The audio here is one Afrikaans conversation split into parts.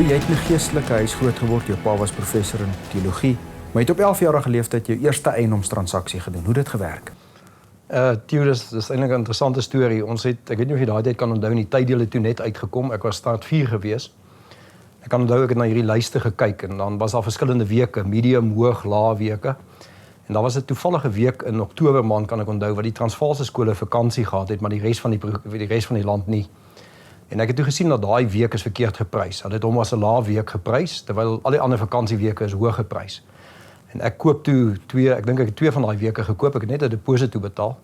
Jy het in 'n geestelike huis groot geword, jou pa was professor in teologie, maar jy het op 11-jarige leeftyd jou eerste eiendomstransaksie gedoen. Hoe het dit gewerk? Theo, dis eintlik 'n interessante storie. Ons het, ek weet nie of jy daai tyd kan onthou, in die tyddele toe net uitgekom. Ek was staat 4 gewees. Ek kan onthou ek het na hierdie lyste gekyk en dan was daar verskillende weke, medium, hoog, lae weke. En daar was 'n toevallige week in Oktober maand kan ek onthou wat die Transvaalse skole vakansie gehad het, maar die res van die land nie. En ek het toe gesien dat daai week is verkeerd geprys. Hulle het hom as 'n lae week geprys terwyl al die ander vakansieweke is hoog geprys. En ek koop toe ek dink ek het 2 van daai weke gekoop. Ek het net 'n deposito betaal.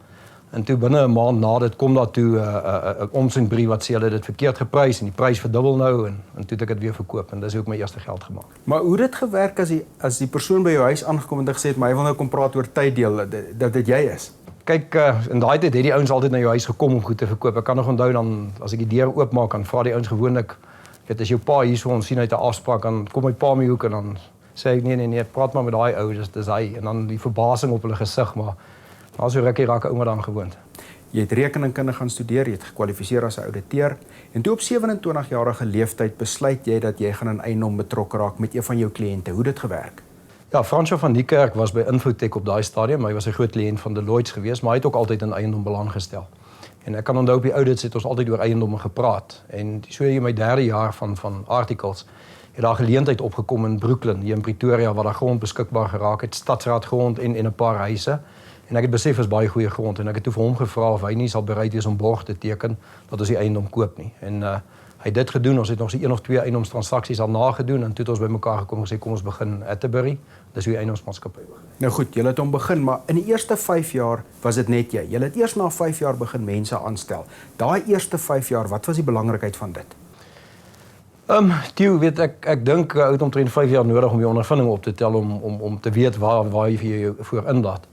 En toe binne 'n maand na dit kom daar toe 'n omsendbrief wat sê hulle het dit verkeerd geprys en die prys verdubbel nou en toe het ek dit weer verkoop en dis hoe ek my eerste geld gemaak. Maar hoe het dit gewerk as die persoon by jou huis aangekom en gesê het, maar hy wil nou kom praat oor tyddeel, dat dit jy is? Kyk, in daai tyd het die ouens altyd na jou huis gekom om goed te verkoop. Ek kan nog onthou dan as ek die deur oopmaak dan vra die ouens gewoonlik, weet as jou pa hier so ons sien uit 'n afspraak dan kom my pa my hoek en dan sê ek nee, praat maar met daai ou, dis hy en dan die verbasing op hulle gesig, maar so rukkie raak 'n ou maar dan gewoond. Jy het rekeningkunde gaan studeer, jy het gekwalifiseer as 'n ouditeur en toe op 27-jarige leeftyd besluit jy dat jy gaan in eiendom betrokke raak met een van jou kliënte. Hoe het dit gewerk? Ja, Fransjo van Niekerk was by Infotech op daai stadium. Hy was 'n groot kliënt van Deloitte geweest, maar hy het ook altyd in eiendom belang gestel. En ek kan onthou op die audits het ons altyd oor eiendomme gepraat. En so in my 3de jaar van articles het daar geleentheid opgekom in Brooklyn, hier in Pretoria, waar daar grond beskikbaar geraak het, stadsraadgrond en 'n paar huise. En ek het besef is baie goeie grond en ek het toe vir hom gevra of hy nie sal bereid wees om borg te teken dat ons die eiendom koop nie. En hy het dit gedoen. Ons het nog so 1 of 2 eiendomstransaksies al nagedoen en toe het ons bymekaar gekom en gesê kom ons begin Atterbury. Dis hoe die eiendomsmaatskappy begin. Nou goed, julle het hom begin, maar in die eerste 5 jaar was dit net jy. Julle het eers na 5 jaar begin mense aanstel. Daai eerste 5 jaar, wat was die belangrikheid van dit? Theo, weet ek dink ou het omtrent 5 jaar nodig om die ondervinding op te tel om te weet waar jy vir jou voor inlaat.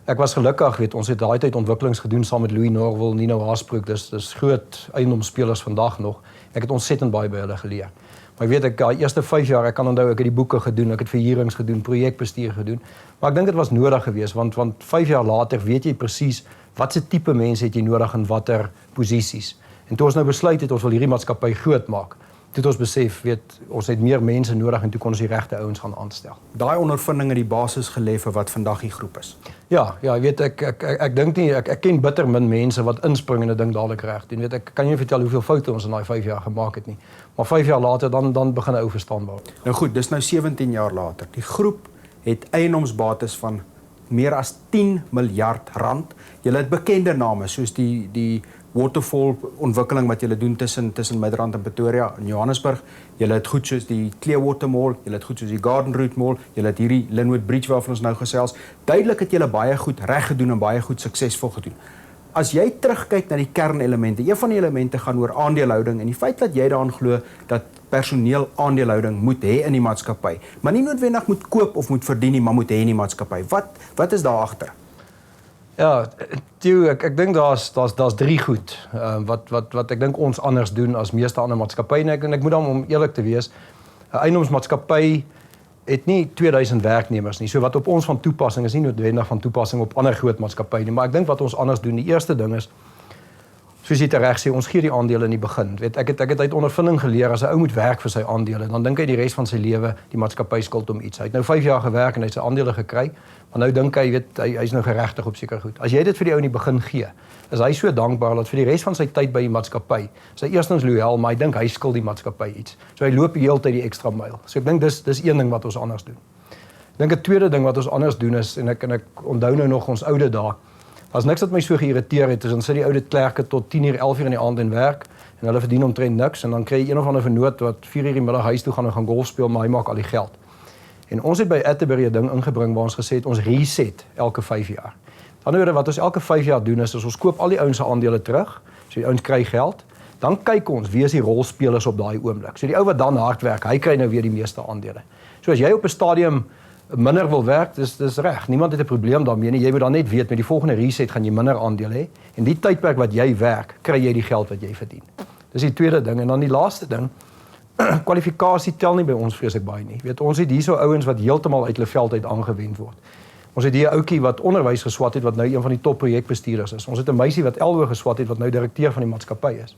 Ek was gelukkig, weet ons het daai tyd ontwikkelings gedoen saam met Louis Norwell, Nino Haasbroek, dis groot eiendomsspelers vandag nog. Ek het ontsettend baie by hulle geleer. Maar ek weet ek die eerste 5 jaar, ek kan onthou ek het die boeke gedoen, ek het verhuurings gedoen, projekbestuur gedoen. Maar ek dink dit was nodig geweest want 5 jaar later weet jy presies watse tipe mense het jy nodig in watter posisies. En toe ons nou besluit het ons wil hierdie maatskappy groot maak. Toe het ons besef, weet ons het meer mense nodig en toe kon ons die regte ouens gaan aanstel. Daai ondervinding het die basis gelê vir wat vandag die groep is. Ja, weet ek dink nie ek ken bitter min mense wat inspring en 'n ding dadelik reg doen. Weet ek kan nie vertel hoeveel foute ons in daai 5 jaar gemaak het nie. Maar 5 jaar later dan begin 'n ou verstaanbaar. Nou goed, dis nou 17 jaar later. Die groep het eiendomsbates van meer as 10 miljard rand. Julle het bekende name soos die Waterfall ontwikkeling wat julle doen tussen Midrand en Pretoria in Johannesburg. Julle het goed soos die Clearwater Mall, julle het goed soos die Garden Route Mall, julle het hierdie Lynnwood Bridge waarvan ons nou gesels. Duidelik het julle baie goed reg gedoen en baie goed suksesvol gedoen. As jy terugkyk na die kernelemente, een van die elemente gaan oor aandelehouding en die feit dat jy daaraan glo dat personeel aandelehouding moet hê in die maatskappy, maar nie noodwendig moet koop of moet verdien nie, maar moet hê in die maatskappy. Wat is daar agter? Ja, Theo, ek dink daar's 3 goed wat ek dink ons anders doen as meeste ander maatskappye en ek moet dan om eerlik te wees, 'n eiendomsmaatskappy het nie 2000 werknemers nie. So wat op ons van toepassing is nie noodwendig van toepassing op ander groot maatskappye nie, maar ek dink wat ons anders doen, die eerste ding is soos jy reg sê, ons gee die aandele in die begin. Weet ek het uit ondervinding geleer as 'n ou moet werk vir sy aandele, dan dink hy die res van sy lewe die maatskappy skuld hom iets. Hy het nou 5 jaar gewerk en hy het sy aandele gekry, maar nou dink hy, weet hy's nou geregtig op seker goed. As jy dit vir die ou in die begin gee, is hy so dankbaar dat vir die res van sy tyd by die maatskappy, sy eerstens loyaal, maar hy dink hy skuld die maatskappy iets. So hy loop die hele tyd die ekstra myl. So ek dink dis een ding wat ons anders doen. Ek dink 'n tweede ding wat ons anders doen is en ek onthou nou nog ons oude dae. As niks wat my so geïrriteer het, is dan sit die oude klerke tot 10:00, 11:00 in die aand en werk en hulle verdien omtrent niks en dan kry jy een of ander vernoot wat 4:00 die middag huis toe gaan en gaan golf speel, maar hy maak al die geld. En ons het by Atterbury 'n ding ingebring waar ons gesê het ons reset elke 5 jaar. Dan wat ons elke 5 jaar doen is ons koop al die ouens se aandele terug, so die ouens kry geld, dan kyk ons wie is die rolspelers op daai oomblik. So die ou wat dan hard werk, hy kry nou weer die meeste aandele. So as jy op 'n stadium minder wil werk, dis reg. Niemand het 'n probleem daarmee nie. Jy moet dan net weet met die volgende reset gaan jy minder aandele hê en die tydperk wat jy werk, kry jy die geld wat jy verdien. Dis die tweede ding en dan die laaste ding, kwalifikasie tel nie by ons vreeslik baie nie. Weet ons het hierso ouens wat heeltemal uit hulle veld uit aangewend word. Ons het hier 'n ouetjie wat onderwys geswat het wat nou een van die top projekbestuurders is. Ons het 'n meisie wat LO geswat het wat nou direkteur van die maatskappy is.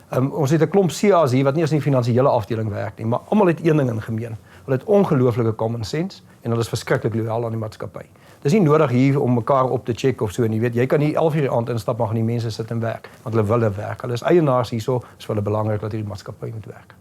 Ons het 'n klomp CA's hier wat nie eens in die finansiële afdeling werk nie, maar almal het een ding in gemeen. Hulle het ongelooflike common sense en hulle is verskriklik loyaal aan die maatskappy. Dis nie nodig hier om mekaar op te check of so en jy weet, jy kan nie 11 uur die aand instap maar gaan die mense sit en werk, want hulle wil werk. Hulle is eienaars hierso, is vir hulle belangrik dat hierdie maatskappy moet werk.